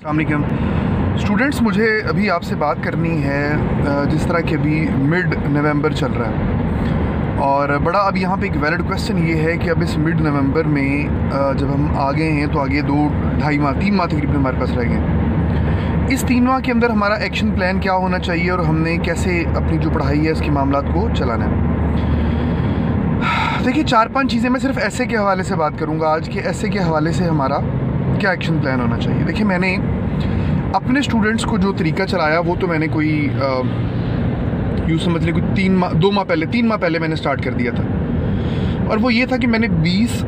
अस्सलामुअलैकुम स्टूडेंट्स, मुझे अभी आपसे बात करनी है जिस तरह कि अभी मिड नवंबर चल रहा है और बड़ा अब यहाँ पे एक वैलिड क्वेश्चन ये है कि अब इस मिड नवंबर में जब हम आ गए हैं तो आगे 2-2.5 माह 3 माह तकरीबन हमारे पास रह गए। इस 3 माह के अंदर हमारा एक्शन प्लान क्या होना चाहिए और हमने कैसे अपनी जो पढ़ाई है उसके मामलात को चलाना है। देखिए 4-5 चीज़ें मैं सिर्फ ऐसे के हवाले से बात करूँगा आज के ऐसे के हवाले से हमारा क्या एक्शन प्लान होना चाहिए। देखिए मैंने अपने स्टूडेंट्स को जो तरीका चलाया वो तो मैंने कोई यूँ समझ लें कोई 3 माह पहले मैंने स्टार्ट कर दिया था और वो ये था कि मैंने 20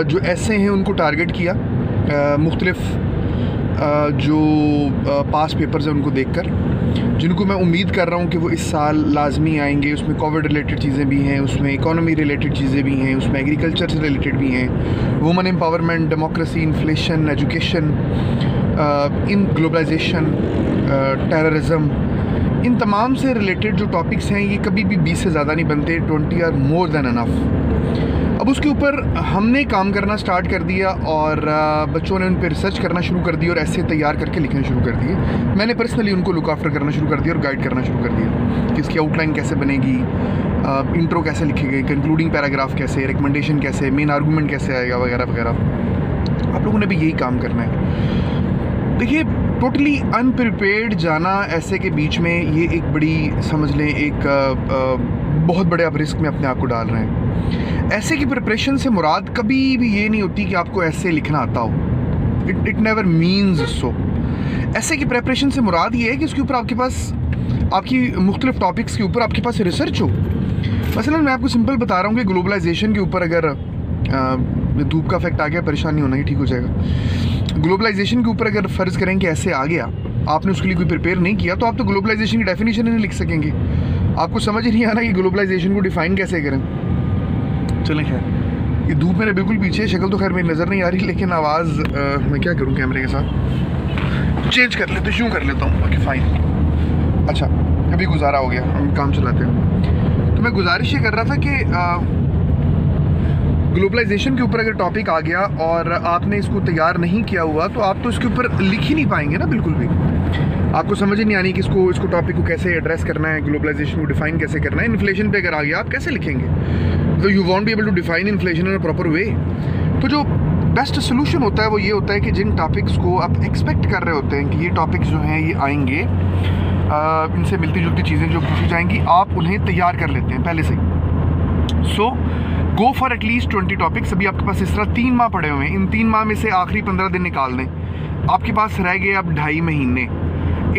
जो ऐसे हैं उनको टारगेट किया मुख्तलिफ जो पास पेपर्स हैं उनको देखकर, जिनको मैं उम्मीद कर रहा हूँ कि वो इस साल लाजमी आएंगे। उसमें कोविड रिलेटेड चीज़ें भी हैं, उसमें इकोनॉमी रिलेटेड चीज़ें भी हैं, उसमें एग्रीकल्चर से रिलेटेड भी हैं, women empowerment, democracy, inflation, education, इन ग्लोबलाइजेशन, टेररिज्म, इन तमाम से रिलेटेड जो टॉपिक्स हैं ये कभी भी 20 से ज़्यादा नहीं बनते। 20 आर मोर दैन अनफ। अब उसके ऊपर हमने काम करना स्टार्ट कर दिया और बच्चों ने उन पर रिसर्च करना शुरू कर दी और ऐसे तैयार करके लिखना शुरू कर दिए। मैंने पर्सनली उनको लुक आफ्टर करना शुरू कर दिया और गाइड करना शुरू कर दिया कि इसकी आउटलाइन कैसे बनेगी, इंट्रो कैसे लिखेगी, कंक्लूडिंग पैराग्राफ कैसे, रिकमेंडेशन कैसे, मेन आर्गूमेंट कैसे आएगा, वगैरह वगैरह। आप लोगों ने भी यही काम करना है। देखिए टोटली अनप्रिपेयर्ड जाना ऐसे के बीच में ये एक बड़ी समझ लें एक बहुत बड़े आप रिस्क में अपने आप को डाल रहे हैं। ऐसे की प्रिपरेशन से मुराद कभी भी ये नहीं होती कि आपको ऐसे लिखना आता हो। It never means so. ऐसे की प्रिपरेशन से मुराद ये है कि उसके ऊपर आपके पास आपकी मुख्तलिफ टॉपिक्स के ऊपर आपके पास रिसर्च हो। मसलन मैं आपको सिंपल बता रहा हूँ कि ग्लोबलाइजेशन के ऊपर अगर धूप का इफेक्ट आ गया, परेशानी होना ही ठीक हो जाएगा। ग्लोबलाइजेशन के ऊपर अगर फ़र्ज़ करें कि ऐसे आ गया, आपने उसके लिए कोई प्रिपेयर नहीं किया तो आप तो ग्लोबलाइजेशन की डेफिनेशन ही नहीं लिख सकेंगे। आपको समझ ही नहीं आना कि ग्लोबलाइजेशन को डिफ़ाइन कैसे करें। चलें खैर, ये धूप मेरे बिल्कुल पीछे, शक्ल तो खैर मेरी नज़र नहीं आ रही, लेकिन आवाज़ मैं क्या करूँ, कैमरे के साथ चेंज कर लेते, शू कर लेता हूँ। Okay fine. अच्छा अभी गुजारा हो गया, हम काम चलाते हैं। तो मैं गुजारिश ये कर रहा था कि ग्लोबलाइजेशन के ऊपर अगर टॉपिक आ गया और आपने इसको तैयार नहीं किया हुआ तो आप तो इसके ऊपर लिख ही नहीं पाएंगे ना, बिल्कुल भी। आपको समझ ही नहीं आनी कि इसको टॉपिक को कैसे एड्रेस करना है, ग्लोबलाइजेशन को डिफाइन कैसे करना है। इन्फ्लेशन पे अगर आ गया आप कैसे लिखेंगे? तो you won't be able to define inflation in a proper way. तो जो बेस्ट सोल्यूशन होता है वो ये होता है कि जिन टॉपिक्स को आप एक्सपेक्ट कर रहे होते हैं कि ये टॉपिक्स जो हैं ये आएंगे, इनसे मिलती जुलती चीज़ें जो पूछी जाएंगी, आप उन्हें तैयार कर लेते हैं पहले से। सो गो फॉर एटलीस्ट 20 टॉपिक्स। अभी आपके पास इस तरह 3 माह पड़े हुए हैं। इन 3 माह में से आखिरी 15 दिन निकाल दें। आपके पास रह गए अब 2.5 महीने।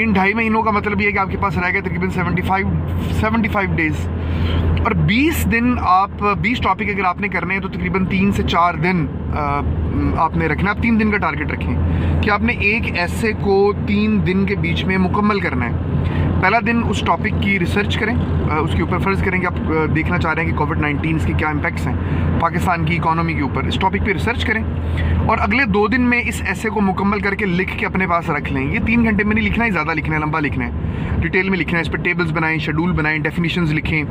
इन 2.5 महीनों का मतलब ये है कि आपके पास रह गए तकरीबन 75 डेज़ और 20 दिन आप 20 टॉपिक अगर आपने करने हैं तो तकरीबन 3 से 4 दिन आपने रखना। आप 3 दिन का टारगेट रखें कि आपने एक ऐसे को 3 दिन के बीच में मुकम्मल करना है। पहला दिन उस टॉपिक की रिसर्च करें, उसके ऊपर फ़र्ज़ करें कि आप देखना चाह रहे हैं कि कोविड-19 इसके क्या इम्पैक्ट्स हैं पाकिस्तान की इकोनॉमी के ऊपर। इस टॉपिक पे रिसर्च करें और अगले 2 दिन में इस ऐसे को मुकम्मल करके लिख के अपने पास रख लें। ये 3 घंटे में नहीं लिखना है, ज़्यादा लिखना है, लंबा लिखना है, डिटेल में लिखना है। इस पर टेबल्स बनाएं, शेड्यूल बनाएं, डेफिनेशंस लिखें,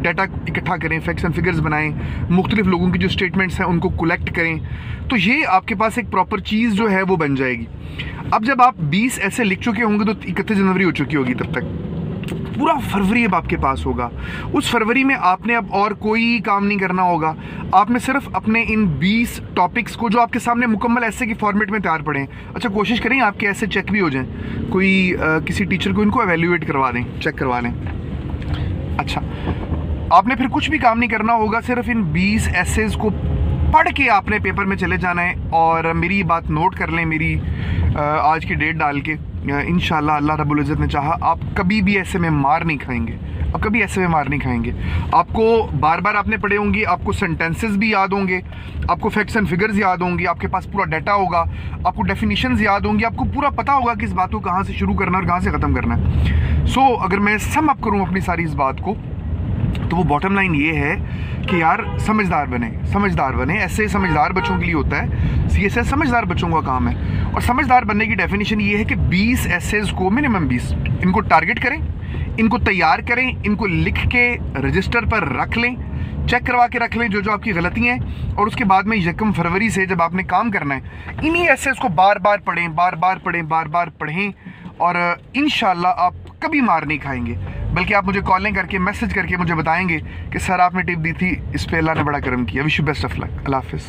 डाटा इकट्ठा करें, फैक्ट्स एंड फिगर्स बनाएं, मुख्तलिफ लोगों की जो स्टेटमेंट्स हैं उनको कलेक्ट करें। तो ये आपके पास एक प्रॉपर चीज़ जो है वो बन जाएगी। अब जब आप 20 ऐसे लिख चुके होंगे तो 31 जनवरी हो चुकी होगी, तब तक पूरा फरवरी अब आपके पास होगा। उस फरवरी में आपने अब और कोई काम नहीं करना होगा। आपने सिर्फ अपने इन 20 टॉपिक्स को जो आपके सामने मुकम्मल ऐसे की फॉर्मेट में तैयार पड़े हैं। अच्छा कोशिश करें आपके ऐसे चेक भी हो जाएं, कोई किसी टीचर को इनको एवेल्यूएट करवा दें, चेक करवा लें। अच्छा आपने फिर कुछ भी काम नहीं करना होगा, सिर्फ इन 20 एसेज को पढ़ के आपने पेपर में चले जाना है। और मेरी बात नोट कर लें, मेरी आज की डेट डाल के, इंशाल्लाह अल्लाह रब्बुल इज़्ज़त ने चाहा आप कभी भी ऐसे में मार नहीं खाएंगे। अब कभी ऐसे में मार नहीं खाएंगे। आपको बार बार आपने पढ़े होंगे, आपको सेंटेंसेस भी याद होंगे, आपको फैक्ट्स एंड फिगर्स याद होंगे, आपके पास पूरा डाटा होगा, आपको डेफिनेशंस याद होंगी, आपको पूरा पता होगा कि इस बात को कहाँ से शुरू करना है और कहाँ से ख़त्म करना है। सो अगर मैं सम अप करूँ अपनी सारी इस बात को तो वो बॉटम लाइन ये है कि यार समझदार बने। ऐसे समझदार बच्चों के लिए होता है, CSS समझदार बच्चों का काम है। और समझदार बनने की डेफिनेशन ये है कि 20 एसेज को, मिनिमम 20, इनको टारगेट करें, इनको तैयार करें, इनको लिख के रजिस्टर पर रख लें, चेक करवा के रख लें जो जो आपकी गलतियाँ हैं, और उसके बाद में 1 फरवरी से जब आपने काम करना है इन्हीं एसेस को बार बार पढ़ें, बार बार पढ़ें, बार बार पढ़ें, और इंशाल्लाह आप कभी मार नहीं खाएंगे, बल्कि आप मुझे कॉलिंग करके, मैसेज करके मुझे बताएंगे कि सर आपने टिप दी थी, इस पे अल्लाह ने बड़ा करम किया। Wish you best of luck. अल्लाह हाफिज़।